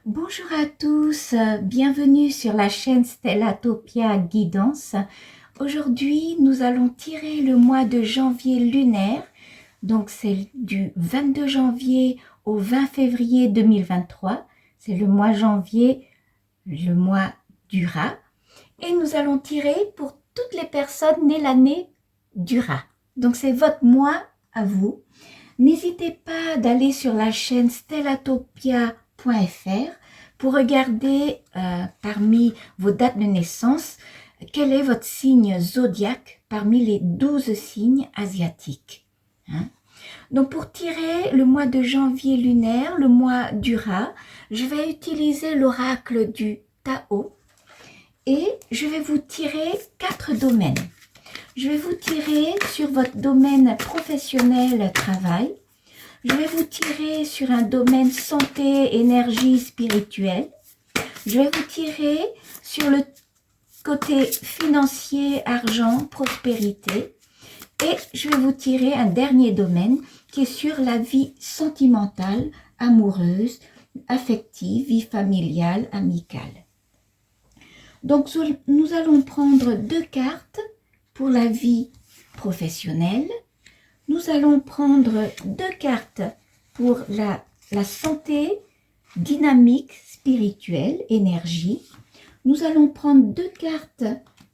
Bonjour à tous, bienvenue sur la chaîne Stellatopia Guidance. Aujourd'hui, nous allons tirer le mois de janvier lunaire, donc c'est du 22 janvier au 20 février 2023. C'est le mois janvier, le mois du rat. Et nous allons tirer pour toutes les personnes nées l'année du rat. Donc c'est votre mois à vous. N'hésitez pas d'aller sur la chaîne stellatopia.fr pour regarder parmi vos dates de naissance quel est votre signe zodiaque parmi les 12 signes asiatiques. Donc pour tirer le mois de janvier lunaire, le mois du rat, je vais utiliser l'oracle du Tao et je vais vous tirer 4 domaines. Je vais vous tirer sur votre domaine professionnel travail. Je vais vous tirer sur un domaine santé, énergie, spirituelle. Je vais vous tirer sur le côté financier, argent, prospérité. Et je vais vous tirer un dernier domaine qui est sur la vie sentimentale, amoureuse, affective, vie familiale, amicale. Donc nous allons prendre 2 cartes pour la vie professionnelle. Nous allons prendre 2 cartes pour la santé dynamique, spirituelle, énergie. Nous allons prendre 2 cartes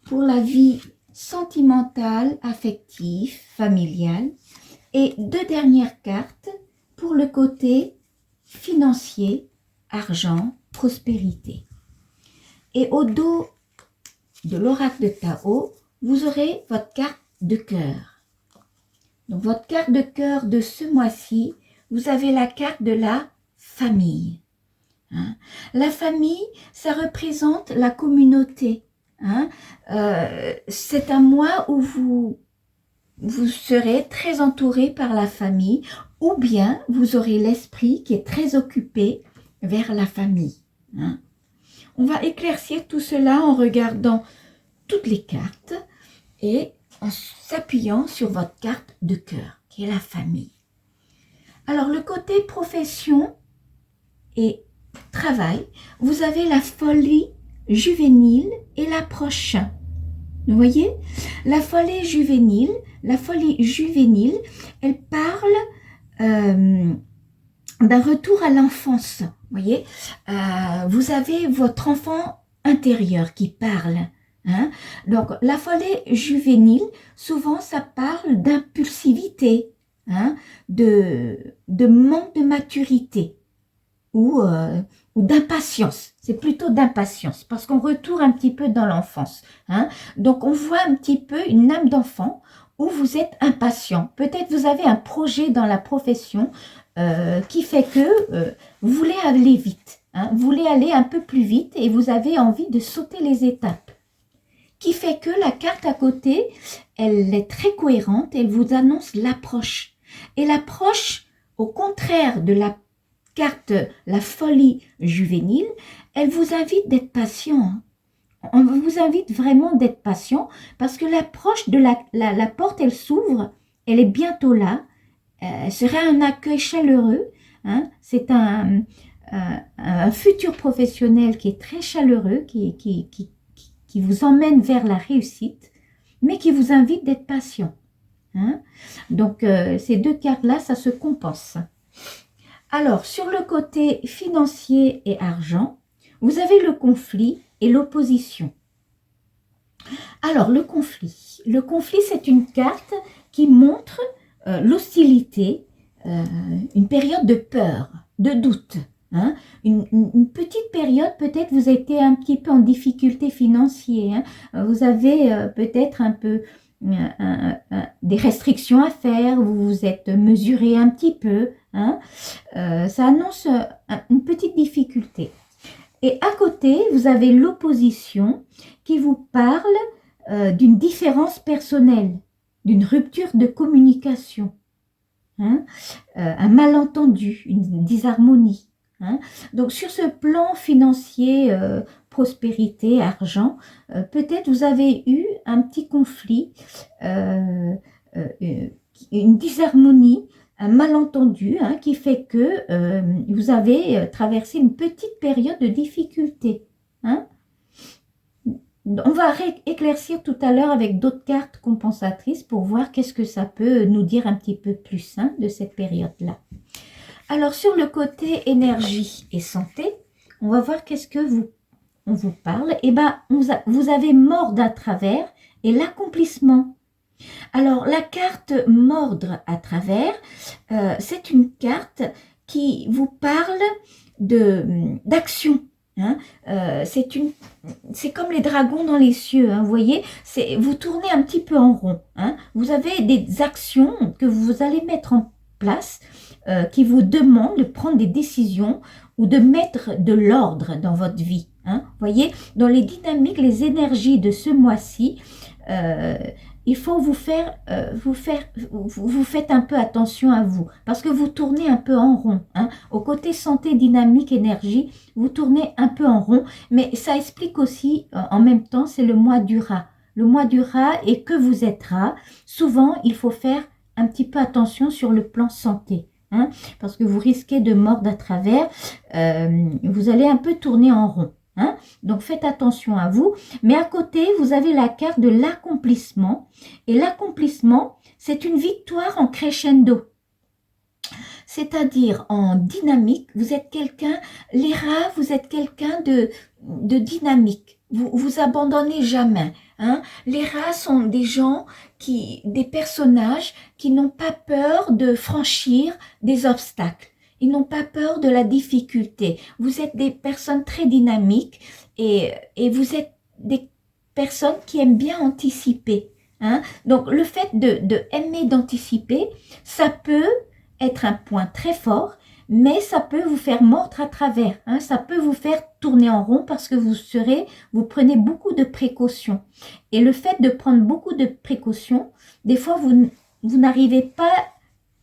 pour la vie sentimentale, affective, familiale. Et 2 dernières cartes pour le côté financier, argent, prospérité. Et au dos de l'oracle de Tao, vous aurez votre carte de cœur. Donc, votre carte de cœur de ce mois-ci, vous avez la carte de la famille. La famille, ça représente la communauté. C'est un mois où vous serez très entouré par la famille, ou bien vous aurez l'esprit qui est très occupé vers la famille. On va éclaircir tout cela en regardant toutes les cartes et en s'appuyant sur votre carte de cœur, qui est la famille. Alors, le côté profession et travail, vous avez la folie juvénile et l'approche. Vous voyez, la folie juvénile, elle parle d'un retour à l'enfance. Vous voyez, vous avez votre enfant intérieur qui parle. Donc, la folie juvénile, souvent, ça parle d'impulsivité, de manque de maturité ou d'impatience. C'est plutôt d'impatience parce qu'on retourne un petit peu dans l'enfance. Donc, on voit un petit peu une âme d'enfant où vous êtes impatient. Peut-être vous avez un projet dans la profession qui fait que vous voulez aller vite. Vous voulez aller un peu plus vite et vous avez envie de sauter les étapes. Qui fait que la carte à côté, elle est très cohérente, elle vous annonce l'approche. Et l'approche, au contraire de la carte, la folie juvénile, elle vous invite d'être patient. On vous invite vraiment d'être patient parce que l'approche de la porte, elle s'ouvre, elle est bientôt là. Sera un accueil chaleureux. C'est un futur professionnel qui est très chaleureux, qui vous emmène vers la réussite, mais qui vous invite d'être patient. Donc, ces 2 cartes-là, ça se compense. Alors, sur le côté financier et argent, vous avez le conflit et l'opposition. Alors, le conflit, c'est une carte qui montre l'hostilité, une période de peur, de doute. Une petite période, peut-être vous avez été un petit peu en difficulté financière. Vous avez peut-être un peu des restrictions à faire, vous vous êtes mesuré un petit peu. Ça annonce une petite difficulté. Et à côté, vous avez l'opposition qui vous parle d'une différence personnelle, d'une rupture de communication, un malentendu, une disharmonie. Donc, sur ce plan financier, prospérité, argent, peut-être vous avez eu un petit conflit, une disharmonie un malentendu hein, qui fait que vous avez traversé une petite période de difficulté. Hein. On va éclaircir tout à l'heure avec d'autres cartes compensatrices pour voir qu'est-ce que ça peut nous dire un petit peu plus hein, de cette période-là. Alors, sur le côté énergie et santé, on va voir qu'est-ce que on vous parle. Eh bien, vous avez mordre à travers et l'accomplissement. Alors, la carte mordre à travers, c'est une carte qui vous parle d'action. Hein. C'est comme les dragons dans les cieux, hein, vous voyez, vous tournez un petit peu en rond. Hein. Vous avez des actions que vous allez mettre en place qui vous demandent de prendre des décisions ou de mettre de l'ordre dans votre vie. Hein. Vous voyez, dans les dynamiques, les énergies de ce mois-ci, il faut vous faites un peu attention à vous, parce que vous tournez un peu en rond. Hein. Au côté santé, dynamique, énergie, vous tournez un peu en rond, mais ça explique aussi, en même temps, c'est le mois du rat. Le mois du rat, et que vous êtes rat, souvent, il faut faire un petit peu attention sur le plan santé. Hein, parce que vous risquez de mordre à travers, vous allez un peu tourner en rond. Hein, donc faites attention à vous. Mais à côté, vous avez la carte de l'accomplissement. Et l'accomplissement, c'est une victoire en crescendo. C'est-à-dire en dynamique, vous êtes quelqu'un, les rats, vous êtes quelqu'un de dynamique. Vous abandonnez jamais. Hein. Les rats sont des gens, des personnages qui n'ont pas peur de franchir des obstacles. Ils n'ont pas peur de la difficulté. Vous êtes des personnes très dynamiques et vous êtes des personnes qui aiment bien anticiper. Hein. Donc, le fait d'aimer d'anticiper, ça peut être un point très fort, mais ça peut vous faire mordre à travers. Hein. Ça peut vous faire tourner en rond parce que vous prenez beaucoup de précautions. Et le fait de prendre beaucoup de précautions, des fois, vous n'arrivez pas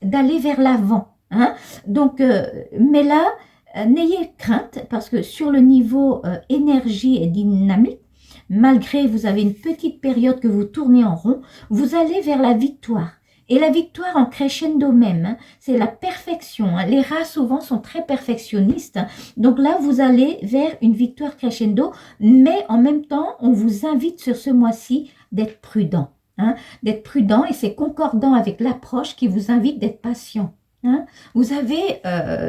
d'aller vers l'avant. Hein. Donc, mais là, n'ayez crainte parce que sur le niveau énergie et dynamique, malgré vous avez une petite période que vous tournez en rond, vous allez vers la victoire. Et la victoire en crescendo même, hein, c'est la perfection. Hein. Les rats souvent sont très perfectionnistes. Hein. Donc là, vous allez vers une victoire crescendo, mais en même temps, on vous invite sur ce mois-ci d'être prudent. Hein, d'être prudent et c'est concordant avec l'approche qui vous invite d'être patient. Hein. Vous avez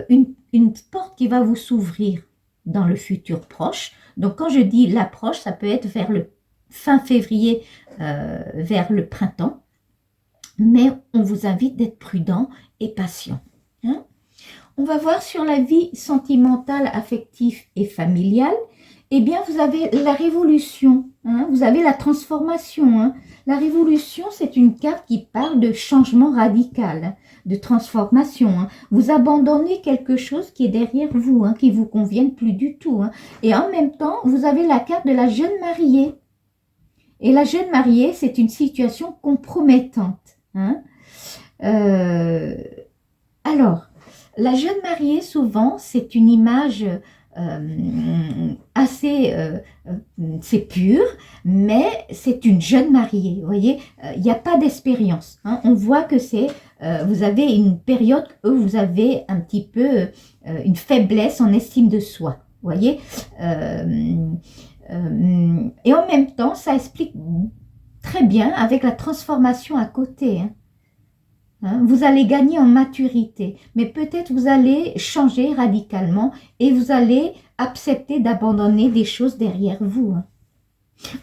une porte qui va vous s'ouvrir dans le futur proche. Donc quand je dis l'approche, ça peut être vers le fin février, vers le printemps. Mais on vous invite d'être prudent et patient. Hein. On va voir sur la vie sentimentale, affective et familiale. Eh bien, vous avez la révolution, hein, vous avez la transformation. Hein. La révolution, c'est une carte qui parle de changement radical, hein, de transformation. Hein. Vous abandonnez quelque chose qui est derrière vous, hein, qui ne vous convient plus du tout. Hein. Et en même temps, vous avez la carte de la jeune mariée. Et la jeune mariée, c'est une situation compromettante. Hein. Alors, la jeune mariée, souvent, c'est une image assez, c'est pur, mais c'est une jeune mariée, vous voyez, il n'y a pas d'expérience. Hein. On voit que vous avez une période où vous avez un petit peu une faiblesse en estime de soi, vous voyez. Et en même temps, ça explique très bien avec la transformation à côté. Hein. Hein, vous allez gagner en maturité, mais peut-être vous allez changer radicalement et vous allez accepter d'abandonner des choses derrière vous. Hein.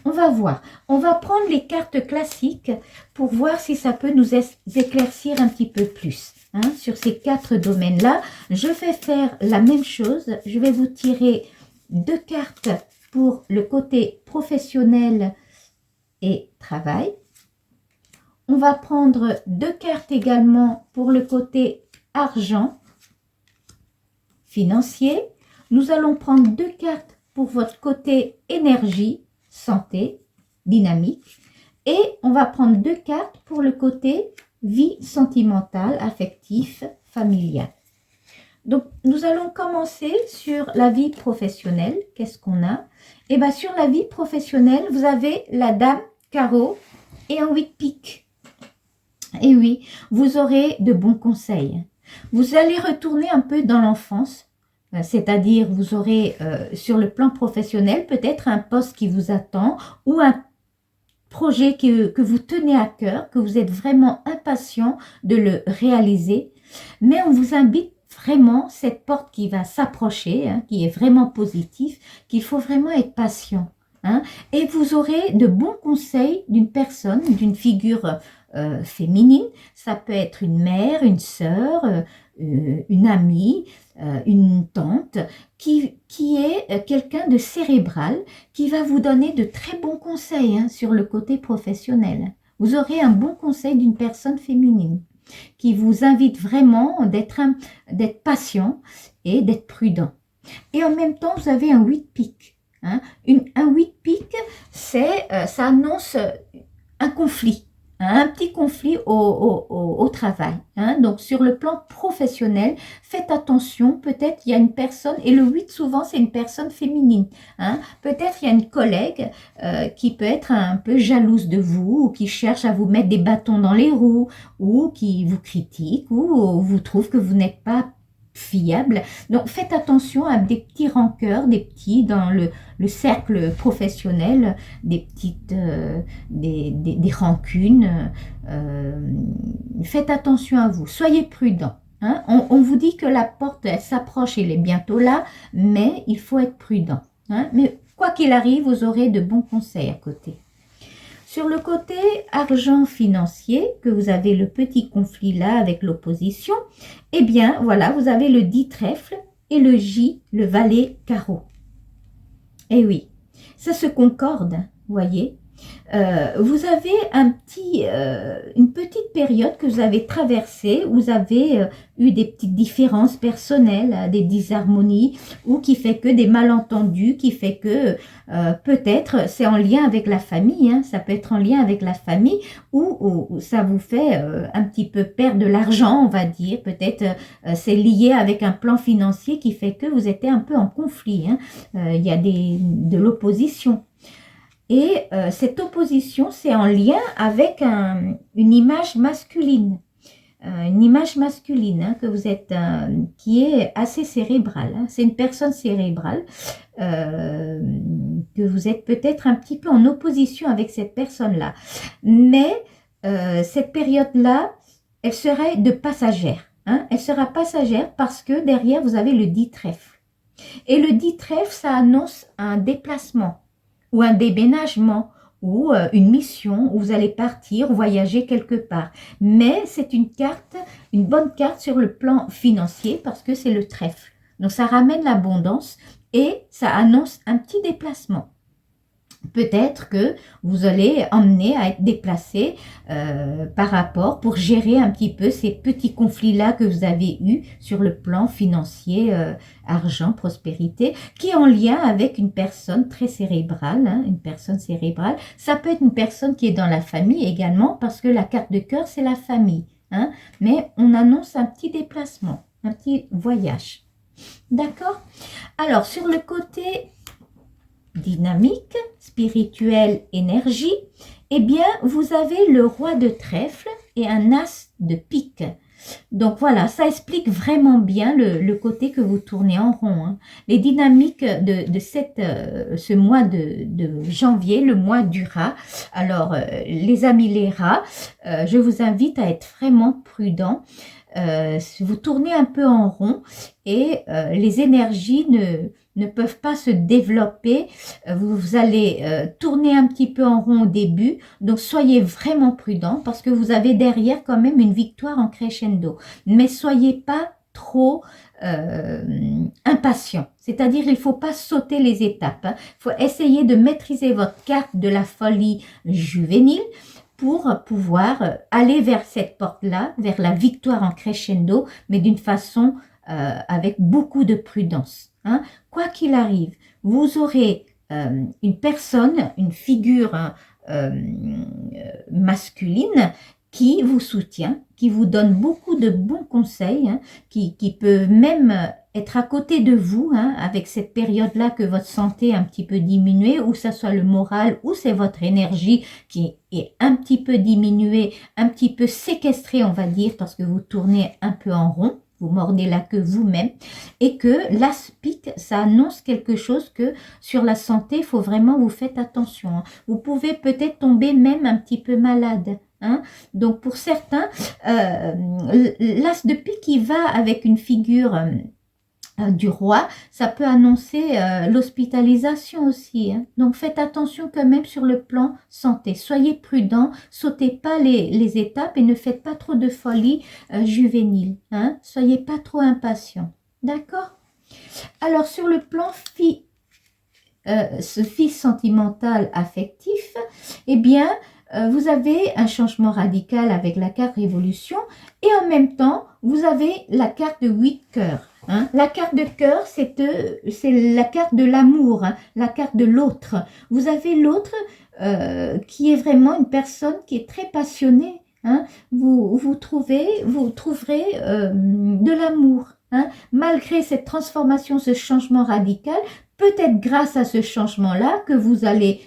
On va voir. On va prendre les cartes classiques pour voir si ça peut nous éclaircir un petit peu plus. Hein, sur ces 4 domaines-là, je vais faire la même chose. Je vais vous tirer 2 cartes pour le côté professionnel et travail. On va prendre 2 cartes également pour le côté argent, financier. Nous allons prendre 2 cartes pour votre côté énergie, santé, dynamique. Et on va prendre 2 cartes pour le côté vie sentimentale, affectif, familial. Donc, nous allons commencer sur la vie professionnelle. Qu'est-ce qu'on a? Eh bien, sur la vie professionnelle, vous avez la dame carreau et un 8 piques. Et oui, vous aurez de bons conseils. Vous allez retourner un peu dans l'enfance, c'est-à-dire vous aurez sur le plan professionnel peut-être un poste qui vous attend ou un projet que vous tenez à cœur, que vous êtes vraiment impatient de le réaliser. Mais on vous invite vraiment, cette porte qui va s'approcher, hein, qui est vraiment positive, qu'il faut vraiment être patient. Hein, et vous aurez de bons conseils d'une personne, d'une figure féminine. Ça peut être une mère, une sœur, une amie, une tante, qui est quelqu'un de cérébral, qui va vous donner de très bons conseils hein, sur le côté professionnel. Vous aurez un bon conseil d'une personne féminine qui vous invite vraiment d'être patient et d'être prudent. Et en même temps, vous avez un 8 pique. Hein. Un 8 pique, ça annonce un conflit. Un petit conflit au travail. Hein. Donc, sur le plan professionnel, faites attention. Peut-être il y a une personne, et le 8 souvent, c'est une personne féminine. Hein. Peut-être il y a une collègue qui peut être un peu jalouse de vous, ou qui cherche à vous mettre des bâtons dans les roues, ou qui vous critique, ou vous trouve que vous n'êtes pas fiable. Donc, faites attention à des petits rancœurs, des petits dans le cercle professionnel, des petites, des rancunes. Faites attention à vous, soyez prudent. Hein. On vous dit que la porte, elle s'approche, elle est bientôt là, mais il faut être prudent. Hein. Mais quoi qu'il arrive, vous aurez de bons conseils à côté. Sur le côté argent financier, que vous avez le petit conflit là avec l'opposition, eh bien, voilà, vous avez le 10 trèfle et le J, le valet carreau. Eh oui, ça se concorde, vous voyez. Vous avez une petite période que vous avez traversée, où vous avez eu des petites différences personnelles, des disharmonies, ou qui fait que des malentendus, qui fait que peut-être c'est en lien avec la famille, hein, ça peut être en lien avec la famille, ou ça vous fait un petit peu perdre de l'argent, on va dire, peut-être c'est lié avec un plan financier qui fait que vous êtes un peu en conflit, hein. Il y a de l'opposition. Et cette opposition, c'est en lien avec une image masculine. Une image masculine hein, que vous êtes, qui est assez cérébrale. Hein. C'est une personne cérébrale que vous êtes peut-être un petit peu en opposition avec cette personne-là. Mais cette période-là, elle serait de passagère. Hein. Elle sera passagère parce que derrière, vous avez le 10 trèfle. Et le 10 trèfle, ça annonce un déplacement, ou un déménagement, ou une mission où vous allez partir, voyager quelque part. Mais c'est une carte, une bonne carte sur le plan financier parce que c'est le trèfle. Donc ça ramène l'abondance et ça annonce un petit déplacement. Peut-être que vous allez emmener à être déplacé par rapport pour gérer un petit peu ces petits conflits-là que vous avez eus sur le plan financier, argent, prospérité, qui est en lien avec une personne très cérébrale, hein, une personne cérébrale. Ça peut être une personne qui est dans la famille également, parce que la carte de cœur, c'est la famille. Hein, mais on annonce un petit déplacement, un petit voyage. D'accord? Alors, sur le côté dynamique, spirituelle, énergie, eh bien, vous avez le roi de trèfle et un as de pique. Donc voilà, ça explique vraiment bien le côté que vous tournez en rond. Hein. Les dynamiques de ce mois de janvier, le mois du rat. Alors, les amis les rats, je vous invite à être vraiment prudents. Vous tournez un peu en rond et les énergies ne peuvent pas se développer. Vous allez tourner un petit peu en rond au début, donc soyez vraiment prudents parce que vous avez derrière quand même une victoire en crescendo. Mais soyez pas trop impatient, c'est-à-dire il ne faut pas sauter les étapes. Il faut essayer de maîtriser votre carte de la folie juvénile pour pouvoir aller vers cette porte-là, vers la victoire en crescendo, mais d'une façon avec beaucoup de prudence. Hein. Quoi qu'il arrive, vous aurez une personne, une figure masculine qui vous soutient, qui vous donne beaucoup de bons conseils, hein, qui peut même être à côté de vous, hein, avec cette période-là que votre santé est un petit peu diminuée, ou ça soit le moral, ou c'est votre énergie qui est un petit peu diminuée, un petit peu séquestrée, on va dire, parce que vous tournez un peu en rond, vous mordez la queue vous-même, et que l'aspic, ça annonce quelque chose que sur la santé, il faut vraiment vous faire attention, hein. Vous pouvez peut-être tomber même un petit peu malade, hein. Donc pour certains, l'as de pique qui va avec une figure du roi, ça peut annoncer l'hospitalisation aussi, hein. Donc faites attention quand même sur le plan santé. Soyez prudents, sautez pas les étapes et ne faites pas trop de folie juvénile, hein. Soyez pas trop impatients. D'accord? Alors sur le plan ce fils sentimental affectif, eh bien, vous avez un changement radical avec la carte révolution et en même temps, vous avez la carte de 8 cœurs. Hein. La carte de cœur, c'est la carte de l'amour, hein, la carte de l'autre. Vous avez l'autre qui est vraiment une personne qui est très passionnée. Hein. Vous trouverez de l'amour. Hein. Malgré cette transformation, ce changement radical, peut-être grâce à ce changement-là que vous allez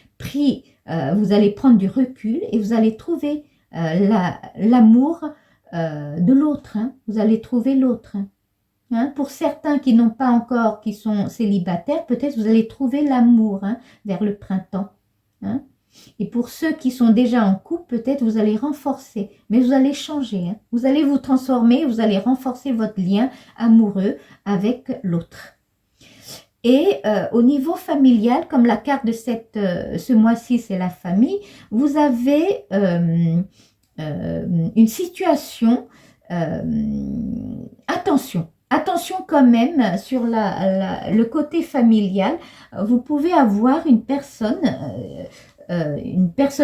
prendre du recul et vous allez trouver l'amour de l'autre. Hein. Vous allez trouver l'autre. Hein. Pour certains qui n'ont pas encore, qui sont célibataires, peut-être vous allez trouver l'amour, hein, vers le printemps. Hein. Et pour ceux qui sont déjà en couple, peut-être vous allez renforcer, mais vous allez changer. Hein. Vous allez vous transformer, vous allez renforcer votre lien amoureux avec l'autre. Et au niveau familial, comme la carte de ce mois-ci, c'est la famille, vous avez une situation, attention quand même sur le côté familial, vous pouvez avoir une personne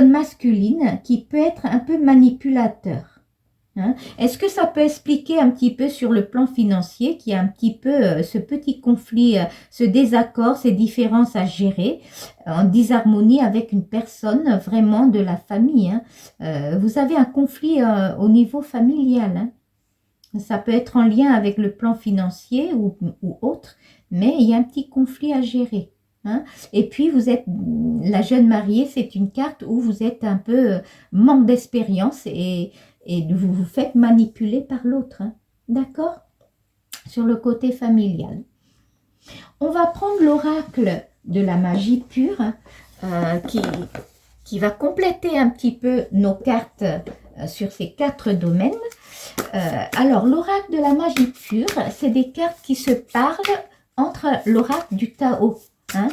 masculine qui peut être un peu manipulateur. Hein? Est-ce que ça peut expliquer un petit peu sur le plan financier qu'il y a un petit peu ce petit conflit, ce désaccord, ces différences à gérer en disharmonie avec une personne vraiment de la famille, hein? Vous avez un conflit au niveau familial, hein? Ça peut être en lien avec le plan financier ou autre, mais il y a un petit conflit à gérer. Hein? Et puis vous êtes la jeune mariée, c'est une carte où vous êtes un peu manque d'expérience et vous vous faites manipuler par l'autre. Hein? D'accord? Sur le côté familial. On va prendre l'oracle de la magie pure qui va compléter un petit peu nos cartes sur ces 4 domaines. Alors, l'oracle de la magie pure, c'est des cartes qui se parlent entre l'oracle du Tao. Hein?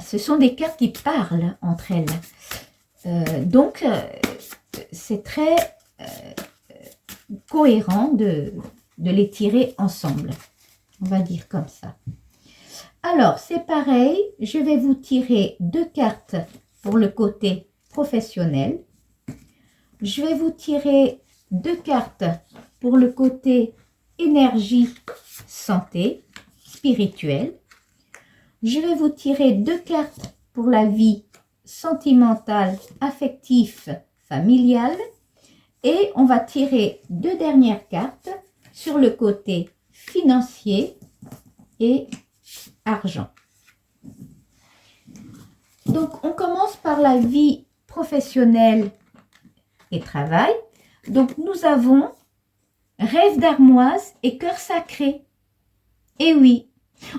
Ce sont des cartes qui parlent entre elles. Donc, c'est très cohérent de les tirer ensemble. On va dire comme ça. Alors, c'est pareil. Je vais vous tirer 2 cartes pour le côté professionnel. Je vais vous tirer 2 cartes pour le côté énergie, santé, spirituelle. Je vais vous tirer 2 cartes pour la vie sentimentale, affective, familiale. Et on va tirer 2 dernières cartes sur le côté financier et argent. Donc, on commence par la vie professionnelle et travail. Donc, nous avons rêve d'armoise et cœur sacré. Et oui,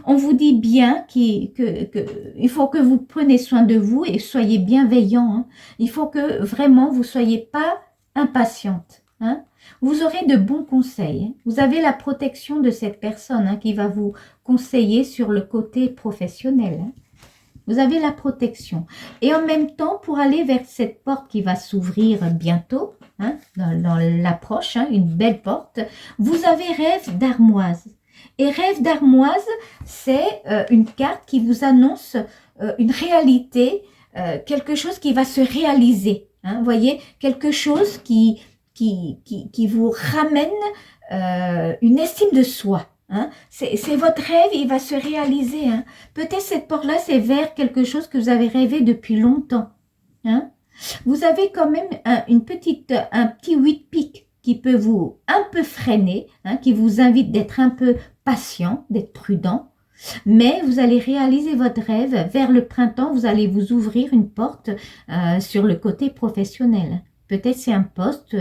on vous dit bien qu'il faut que vous preniez soin de vous et soyez bienveillants. Hein. Il faut que vraiment vous ne soyez pas impatiente. Hein. Vous aurez de bons conseils. Hein. Vous avez la protection de cette personne, hein, qui va vous conseiller sur le côté professionnel. Hein. Vous avez la protection. Et en même temps, pour aller vers cette porte qui va s'ouvrir bientôt, hein, dans l'approche, hein, une belle porte, vous avez rêve d'armoise. Et rêve d'armoise, c'est une carte qui vous annonce une réalité, quelque chose qui va se réaliser. Hein, vous voyez, quelque chose qui vous ramène une estime de soi. Hein. C'est votre rêve, il va se réaliser. Hein. Peut-être cette porte-là, c'est vers quelque chose que vous avez rêvé depuis longtemps. Hein. Vous avez quand même un petit 8 piques qui peut vous un peu freiner, hein, qui vous invite d'être un peu patient, d'être prudent. Mais vous allez réaliser votre rêve. Vers le printemps, vous allez vous ouvrir une porte sur le côté professionnel. Peut-être c'est un poste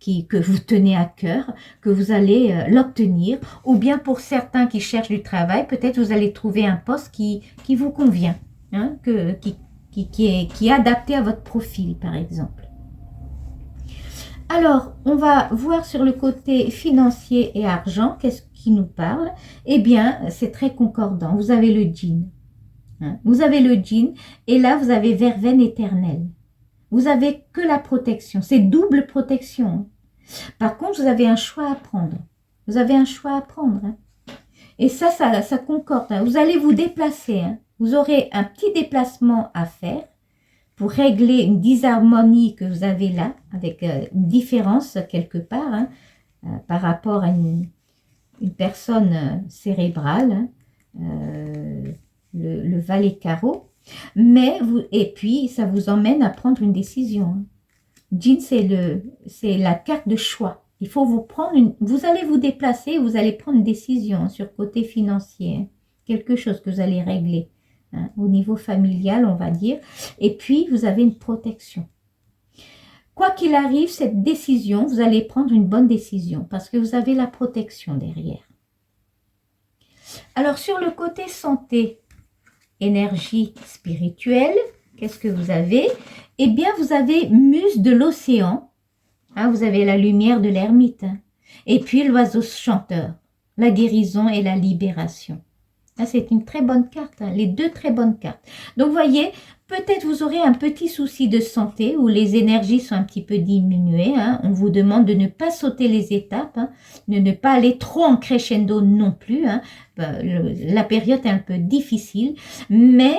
que vous tenez à cœur, que vous allez l'obtenir. Ou bien pour certains qui cherchent du travail, peut-être vous allez trouver un poste qui vous convient, hein, qui est adapté à votre profil, par exemple. Alors, on va voir sur le côté financier et argent, qu'est-ce qui nous parle? Eh bien, c'est très concordant. Vous avez le djinn. Hein? Vous avez le djinn et là, vous avez verveine éternelle. Vous avez que la protection. C'est double protection. Hein? Par contre, vous avez un choix à prendre. Vous avez un choix à prendre. Hein? Et ça concorde. Hein? Vous allez vous déplacer. Hein? Vous aurez un petit déplacement à faire pour régler une disharmonie que vous avez là, avec une différence quelque part, hein, par rapport à une personne cérébrale, hein, le valet carreau. Et puis, ça vous emmène à prendre une décision. Hein. Djinn, c'est la carte de choix. Il faut vous allez vous déplacer, vous allez prendre une décision sur le côté financier, hein, quelque chose que vous allez régler. Hein, au niveau familial, on va dire. Et puis, vous avez une protection. Quoi qu'il arrive, cette décision, vous allez prendre une bonne décision parce que vous avez la protection derrière. Alors, sur le côté santé, énergie spirituelle, qu'est-ce que vous avez? Eh bien, vous avez Muse de l'océan. Hein, vous avez la lumière de l'ermite. Hein, et puis, l'oiseau chanteur, la guérison et la libération. C'est une très bonne carte, hein, les deux très bonnes cartes. Donc, vous voyez, peut-être vous aurez un petit souci de santé où les énergies sont un petit peu diminuées. Hein. On vous demande de ne pas sauter les étapes, hein, de ne pas aller trop en crescendo non plus. Hein. La période est un peu difficile, mais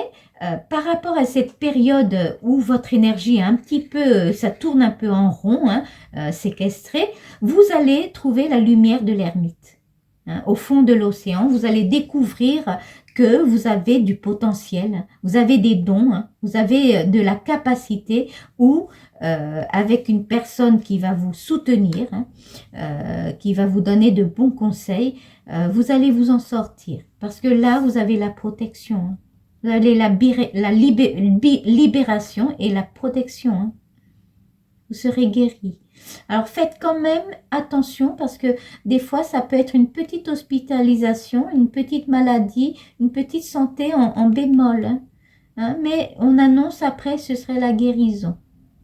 par rapport à cette période où votre énergie est un petit peu, ça tourne un peu en rond, hein, séquestré, vous allez trouver la lumière de l'ermite. Hein, au fond de l'océan, vous allez découvrir que vous avez du potentiel, vous avez des dons, hein, vous avez de la capacité ou avec une personne qui va vous soutenir, hein, qui va vous donner de bons conseils, vous allez vous en sortir. Parce que là, vous avez la protection. Hein. Vous avez la libération et la protection. Hein. Vous serez guéri. Alors faites quand même attention parce que des fois ça peut être une petite hospitalisation, une petite maladie, une petite santé en bémol. Hein. Hein, mais on annonce après ce serait la guérison.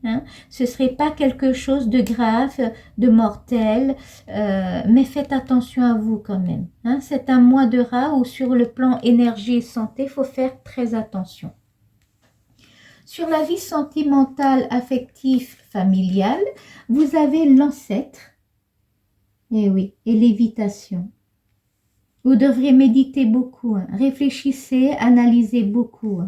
Hein. Ce ne serait pas quelque chose de grave, de mortel, mais faites attention à vous quand même. Hein. C'est un mois de rat où sur le plan énergie et santé, il faut faire très attention. Sur la vie sentimentale, affective, familiale, vous avez l'ancêtre, et oui, et l'évitation. Vous devriez méditer beaucoup, hein. Réfléchissez, analysez beaucoup.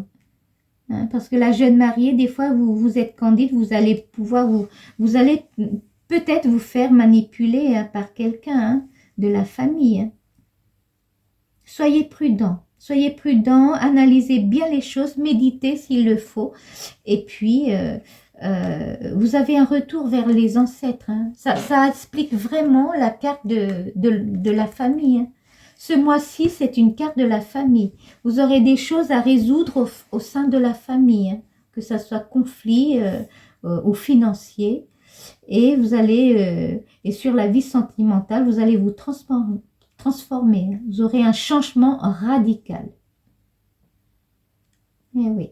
Hein, parce que la jeune mariée, des fois, vous êtes candide, vous allez pouvoir, vous allez peut-être vous faire manipuler hein, par quelqu'un hein, de la famille. Hein. Soyez prudent. Soyez prudent, analysez bien les choses, méditez s'il le faut. Et puis, vous avez un retour vers les ancêtres. Hein. Ça explique vraiment la carte de la famille. Hein. Ce mois-ci, c'est une carte de la famille. Vous aurez des choses à résoudre au sein de la famille, hein, que ce soit conflit ou financier. Et vous allez, et sur la vie sentimentale, vous allez vous transformer. Vous aurez un changement radical. Eh oui.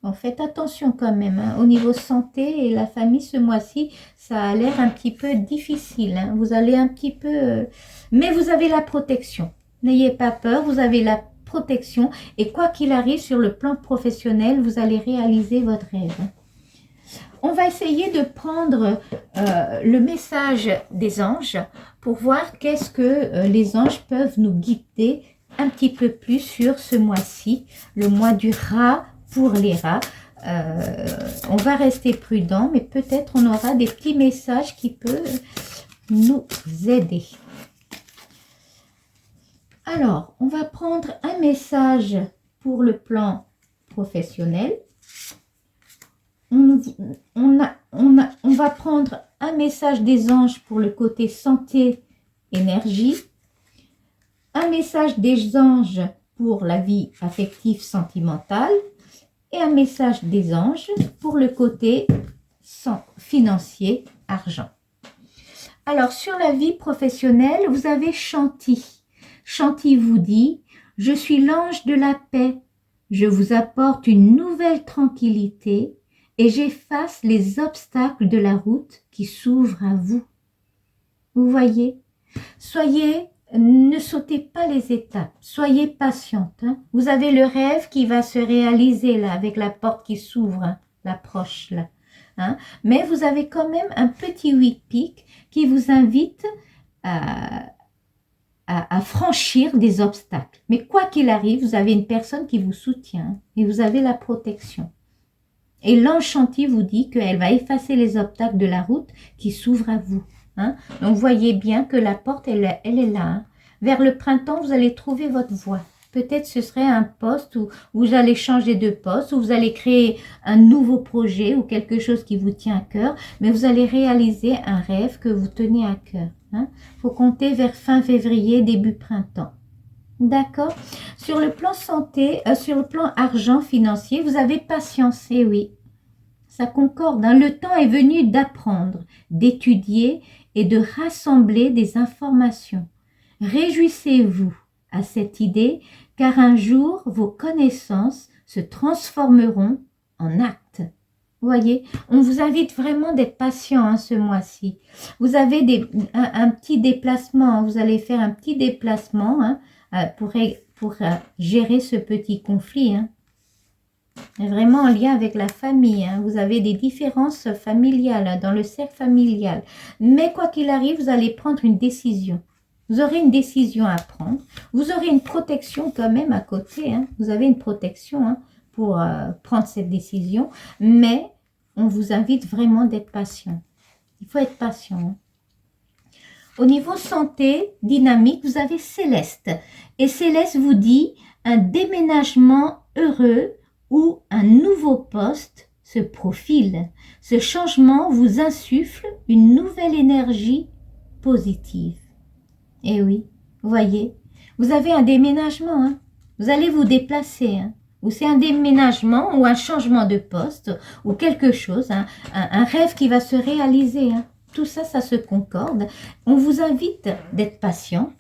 Bon, faites attention quand même. Hein. Au niveau santé et la famille, ce mois-ci, ça a l'air un petit peu difficile. Hein. Vous allez un petit peu... mais vous avez la protection. N'ayez pas peur, vous avez la protection. Et quoi qu'il arrive sur le plan professionnel, vous allez réaliser votre rêve. On va essayer de prendre le message des anges pour voir qu'est-ce que les anges peuvent nous guider un petit peu plus sur ce mois-ci, le mois du rat pour les rats. On va rester prudent, mais peut-être on aura des petits messages qui peuvent nous aider. Alors, on va prendre un message pour le plan professionnel. on va prendre un message des anges pour le côté santé, énergie, un message des anges pour la vie affective, sentimentale, et un message des anges pour le côté financier, argent. Alors, sur la vie professionnelle, vous avez Chanty. Chanty vous dit « Je suis l'ange de la paix. Je vous apporte une nouvelle tranquillité et j'efface les obstacles de la route qui s'ouvrent à vous. » Vous voyez? Ne sautez pas les étapes. Soyez patiente. Hein. Vous avez le rêve qui va se réaliser là, avec la porte qui s'ouvre, hein, l'approche là. Hein. Mais vous avez quand même un petit 8 piques qui vous invite à franchir des obstacles. Mais quoi qu'il arrive, vous avez une personne qui vous soutient et vous avez la protection. Et l'ange Chanty vous dit qu'elle va effacer les obstacles de la route qui s'ouvrent à vous. Hein. Donc, voyez bien que la porte, elle est là. Hein. Vers le printemps, vous allez trouver votre voie. Peut-être ce serait un poste où vous allez changer de poste, où vous allez créer un nouveau projet ou quelque chose qui vous tient à cœur, mais vous allez réaliser un rêve que vous tenez à cœur. Hein. Faut compter vers fin février, début printemps. D'accord? Sur le plan santé, sur le plan argent financier, vous avez patience, et oui. Ça concorde. Hein. Le temps est venu d'apprendre, d'étudier et de rassembler des informations. Réjouissez-vous à cette idée, car un jour, vos connaissances se transformeront en actes. Vous voyez, on vous invite vraiment d'être patient hein, ce mois-ci. Vous avez un petit déplacement, hein, vous allez faire un petit déplacement hein, pour gérer ce petit conflit. Hein. Vraiment en lien avec la famille. Hein. Vous avez des différences familiales hein, dans le cercle familial. Mais quoi qu'il arrive, vous allez prendre une décision. Vous aurez une décision à prendre. Vous aurez une protection quand même à côté. Hein. Vous avez une protection hein, pour prendre cette décision. Mais on vous invite vraiment d'être patient. Il faut être patient. Hein. Au niveau santé, dynamique, vous avez Céleste. Et Céleste vous dit un déménagement heureux où un nouveau poste se profile. Ce changement vous insuffle une nouvelle énergie positive. Eh oui, voyez, vous avez un déménagement, hein. Vous allez vous déplacer, hein. Ou c'est un déménagement ou un changement de poste ou quelque chose, hein. Un rêve qui va se réaliser. Hein. Tout ça, ça se concorde. On vous invite d'être patient,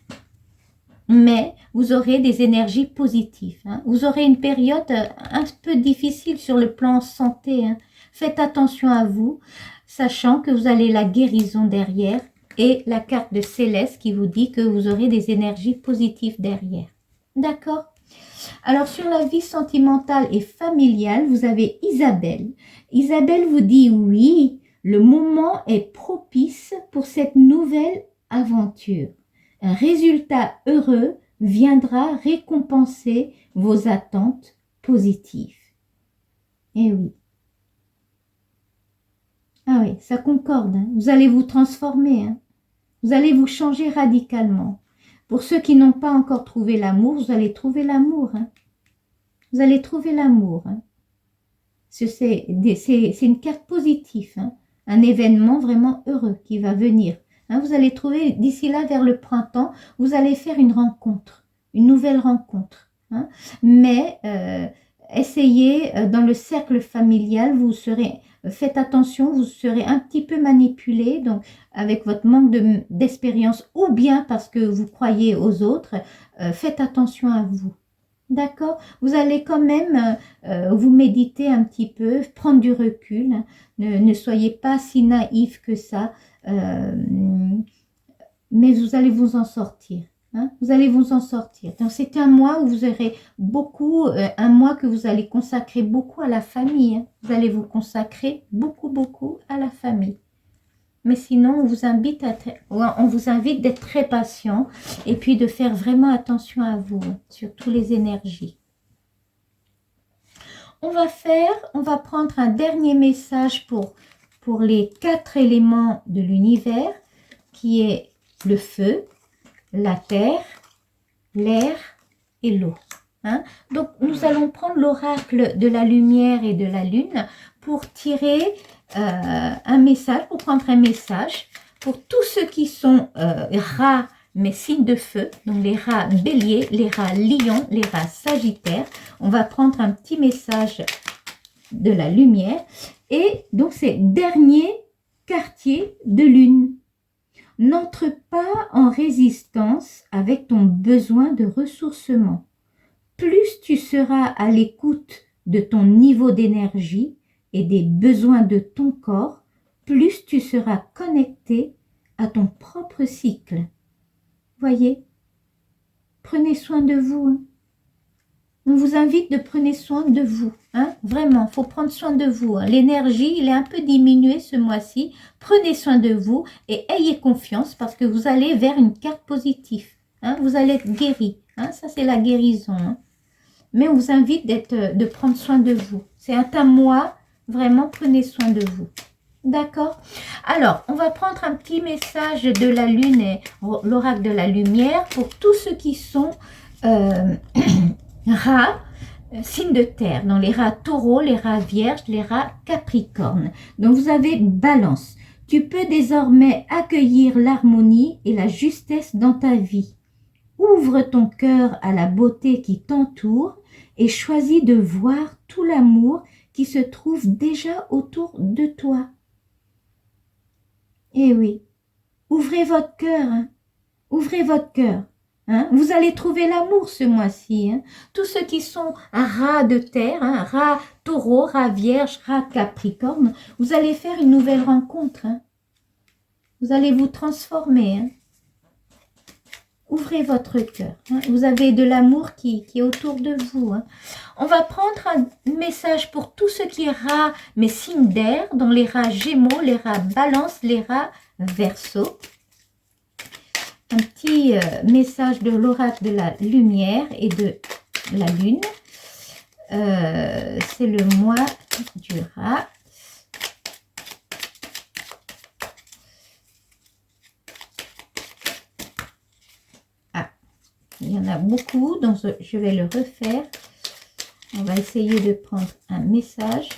mais vous aurez des énergies positives. Hein. Vous aurez une période un peu difficile sur le plan santé. Hein. Faites attention à vous, sachant que vous avez la guérison derrière et la carte de Céleste qui vous dit que vous aurez des énergies positives derrière. D'accord? Alors, sur la vie sentimentale et familiale, vous avez Isabelle. Isabelle vous dit oui, le moment est propice pour cette nouvelle aventure. Un résultat heureux viendra récompenser vos attentes positives. Eh oui. Ah oui, ça concorde. Hein. Vous allez vous transformer. Hein. Vous allez vous changer radicalement. Pour ceux qui n'ont pas encore trouvé l'amour, vous allez trouver l'amour. Hein. Vous allez trouver l'amour. Hein. C'est une carte positive. Hein. Un événement vraiment heureux qui va venir. Hein, vous allez trouver, d'ici là, vers le printemps, vous allez faire une rencontre, une nouvelle rencontre. Hein. Mais essayez, dans le cercle familial, faites attention, vous serez un petit peu manipulé, donc avec votre manque d'expérience, ou bien parce que vous croyez aux autres, faites attention à vous. D'accord? Vous allez quand même vous méditer un petit peu, prendre du recul. Hein. Ne soyez pas si naïf que ça. Mais vous allez vous en sortir. Hein? Vous allez vous en sortir. Donc, c'est un mois où vous aurez beaucoup, un mois que vous allez consacrer beaucoup à la famille. Hein? Vous allez vous consacrer beaucoup à la famille. Mais sinon, on vous invite d'être très patient et puis de faire vraiment attention à vous, hein, sur toutes les énergies. On va prendre un dernier message pour les 4 éléments de l'univers, qui est le feu, la terre, l'air et l'eau. Hein? Donc, nous allons prendre l'oracle de la lumière et de la lune pour tirer un message, pour prendre un message pour tous ceux qui sont rats, mais signes de feu, donc les rats béliers, les rats lions, les rats sagittaires. On va prendre un petit message de la lumière. Et donc, c'est dernier quartier de lune. N'entre pas en résistance avec ton besoin de ressourcement. Plus tu seras à l'écoute de ton niveau d'énergie et des besoins de ton corps, plus tu seras connecté à ton propre cycle. Voyez, prenez soin de vous. Hein. On vous invite de prendre soin de vous. Hein. Vraiment, il faut prendre soin de vous. Hein. L'énergie, il est un peu diminué ce mois-ci. Prenez soin de vous et ayez confiance parce que vous allez vers une carte positive. Hein. Vous allez être guéri. Hein. Ça, c'est la guérison. Hein. Mais on vous invite de prendre soin de vous. C'est un mois, vraiment, prenez soin de vous. D'accord? Alors, on va prendre un petit message de la lune et l'oracle de la lumière pour tous ceux qui sont rats, signes de terre, dans les rats taureaux, les rats vierges, les rats capricornes. Donc, vous avez balance. Tu peux désormais accueillir l'harmonie et la justesse dans ta vie. Ouvre ton cœur à la beauté qui t'entoure et choisis de voir tout l'amour qui se trouve déjà autour de toi. Eh oui, ouvrez votre cœur, hein. Ouvrez votre cœur. Hein. Vous allez trouver l'amour ce mois-ci. Hein. Tous ceux qui sont rats de terre, hein, rats taureau, rats vierge, rats capricorne, vous allez faire une nouvelle rencontre. Hein. Vous allez vous transformer. Hein. Ouvrez votre cœur. Hein. Vous avez de l'amour qui est autour de vous. Hein. On va prendre un message pour tous ceux qui rats, mais signes d'air, dans les rats gémeaux, les rats balance, les rats verseau. Un petit message de l'oracle de la lumière et de la lune. C'est le mois du rat. Il y en a beaucoup, donc je vais le refaire. On va essayer de prendre un message.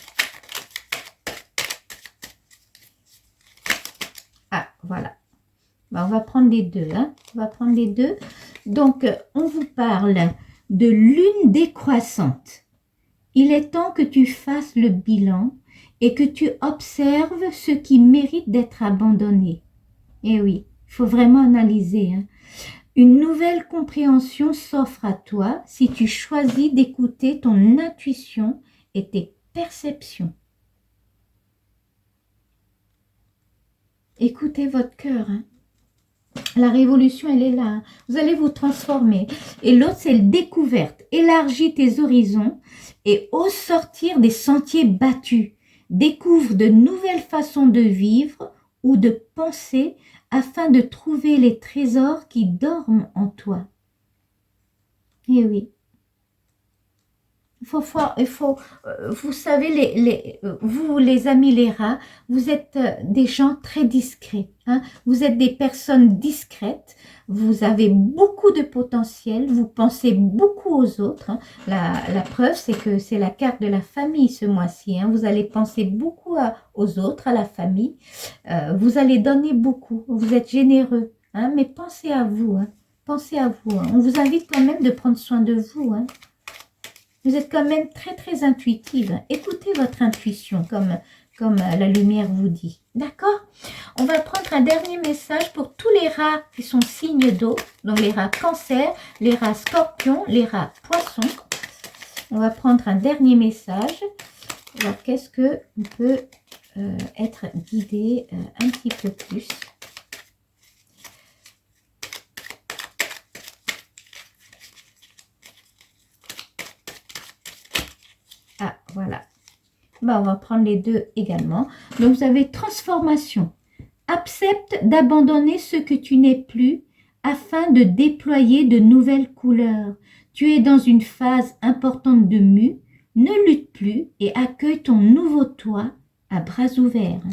Ah, voilà. Ben, on va prendre les deux. Hein. On va prendre les deux. Donc, on vous parle de lune décroissante. Il est temps que tu fasses le bilan et que tu observes ce qui mérite d'être abandonné. Eh oui, il faut vraiment analyser. Hein. Une nouvelle compréhension s'offre à toi si tu choisis d'écouter ton intuition et tes perceptions. Écoutez votre cœur. Hein. La révolution, elle est là. Hein. Vous allez vous transformer. Et l'autre, c'est la découverte. Élargis tes horizons et ose sortir des sentiers battus. Découvre de nouvelles façons de vivre ou de penser afin de trouver les trésors qui dorment en toi. Eh oui. Vous savez, vous les amis les rats, vous êtes des gens très discrets. Hein? Vous êtes des personnes discrètes. Vous avez beaucoup de potentiel. Vous pensez beaucoup aux autres. Hein? La preuve, c'est que c'est la carte de la famille ce mois-ci. Hein? Vous allez penser beaucoup aux autres, à la famille. Vous allez donner beaucoup. Vous êtes généreux. Hein? Mais pensez à vous. Hein? Pensez à vous. Hein? On vous invite quand même de prendre soin de vous. Hein? Vous êtes quand même très, très intuitive. Écoutez votre intuition, comme la lumière vous dit. D'accord? On va prendre un dernier message pour tous les rats qui sont signes d'eau. Donc, les rats cancer, les rats scorpions, les rats poissons. On va prendre un dernier message. Alors, qu'est-ce qu'on peut être guidé un petit peu plus? Ah, voilà. Ben, on va prendre les deux également. Donc, vous avez transformation. Accepte d'abandonner ce que tu n'es plus afin de déployer de nouvelles couleurs. Tu es dans une phase importante de mue. Ne lutte plus et accueille ton nouveau toi à bras ouverts.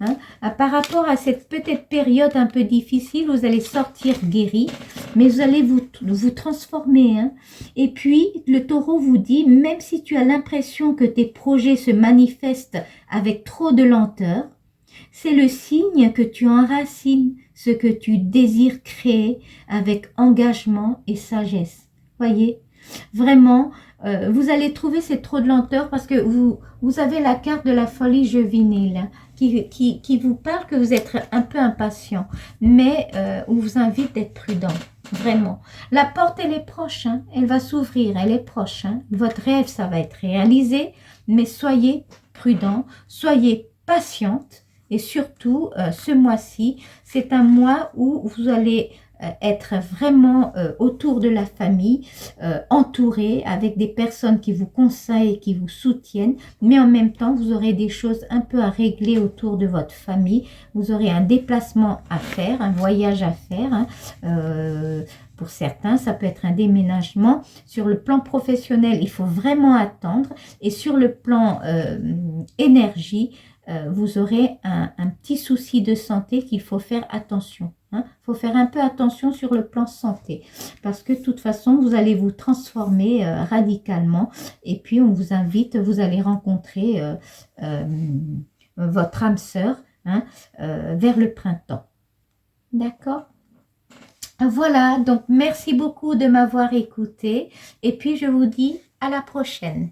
Hein. Par rapport à cette peut-être période un peu difficile, vous allez sortir guéri, mais vous allez vous transformer. Hein. Et puis, le taureau vous dit, même si tu as l'impression que tes projets se manifestent avec trop de lenteur, c'est le signe que tu enracines ce que tu désires créer avec engagement et sagesse. Voyez, vraiment, vous allez trouver c'est trop de lenteur parce que vous avez la carte de la folie juvénile qui vous parle que vous êtes un peu impatient, mais on vous invite d'être prudent. Vraiment. La porte, elle est proche, hein, elle va s'ouvrir, elle est proche. Hein. Votre rêve, ça va être réalisé, mais soyez prudent, soyez patiente. Et surtout, ce mois-ci, c'est un mois où vous allez être vraiment autour de la famille, entouré avec des personnes qui vous conseillent, qui vous soutiennent, mais en même temps, vous aurez des choses un peu à régler autour de votre famille. Vous aurez un déplacement à faire, un voyage à faire. Hein, pour certains, ça peut être un déménagement. Sur le plan professionnel, il faut vraiment attendre. Et sur le plan énergie, vous aurez un petit souci de santé qu'il faut faire attention. Il faut faire un peu attention sur le plan santé parce que de toute façon, vous allez vous transformer radicalement et puis on vous invite, vous allez rencontrer votre âme sœur hein, vers le printemps. D'accord? Voilà, donc merci beaucoup de m'avoir écouté et puis je vous dis à la prochaine.